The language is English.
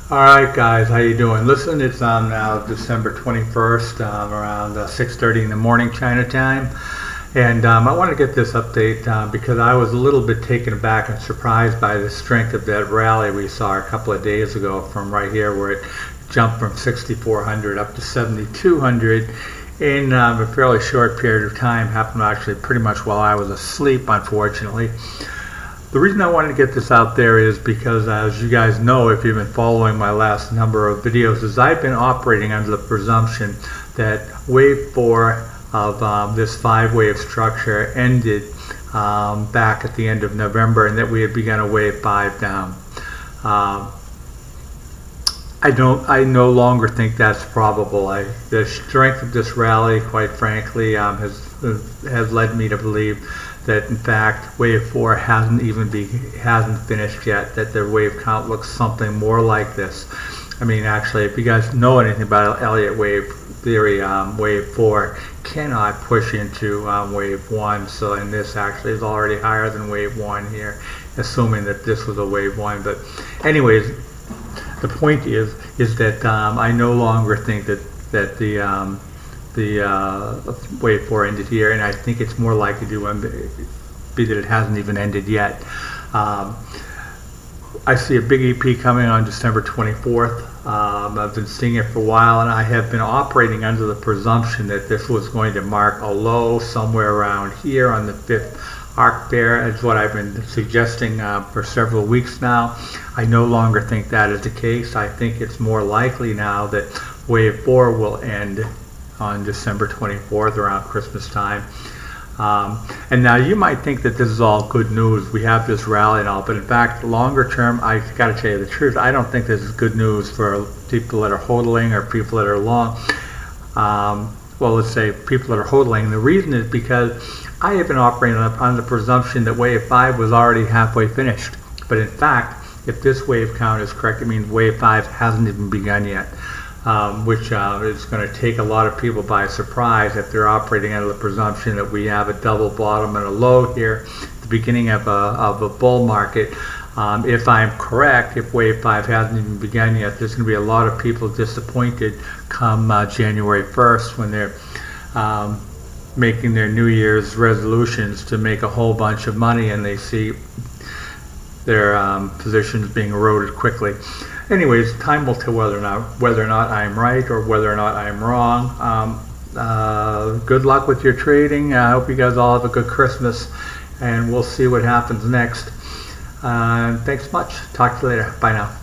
All right, guys, how you doing? Listen, it's now December 21st, around 6:30 in the morning China time, and I want to get this update because I was a little bit taken aback and surprised by the strength of that rally we saw a couple of days ago from right here, where it jumped from 6,400 up to 7,200 in a fairly short period of time. Happened actually pretty much while I was asleep, unfortunately. The reason I wanted to get this out there is because, as you guys know, if you've been following my last number of videos, is I've been operating under the presumption that wave 4 of this 5-wave structure ended back at the end of November, and that we had begun a wave 5 down. I no longer think that's probable. The strength of this rally, quite frankly, has led me to believe that in fact wave 4 hasn't finished yet, that the wave count looks something more like this. I mean, actually, if you guys know anything about Elliott wave theory, wave 4 cannot push into wave 1, so, and this actually is already higher than wave 1 here, assuming that this was a wave 1. But anyways, the point is that I no longer think that the wave 4 ended here, and I think it's more likely to be that it hasn't even ended yet. I see a big EP coming on December 24th. I've been seeing it for a while, and I have been operating under the presumption that this was going to mark a low somewhere around here on the 5th arc bear. Is what I've been suggesting for several weeks now. I no longer think that is the case. I think it's more likely now that wave 4 will end on December 24th around Christmas time. And now you might think that this is all good news. We have this rally and all, but in fact, longer term, I got to tell you the truth, I don't think this is good news for people that are hodling or people that are long. Well, let's say people that are hodling. The reason is because I have been operating on the presumption that wave 5 was already halfway finished. But in fact, if this wave count is correct, it means wave 5 hasn't even begun yet. Which is going to take a lot of people by surprise if they're operating under the presumption that we have a double bottom and a low here at the beginning of a bull market. If I'm correct, if wave 5 hasn't even begun yet, there's going to be a lot of people disappointed come January 1st when they're making their New Year's resolutions to make a whole bunch of money, and they see their positions being eroded quickly. Anyways, time will tell whether or not I'm right or whether or not I'm wrong. Good luck with your trading. I hope you guys all have a good Christmas, and we'll see what happens next. Thanks much. Talk to you later. Bye now.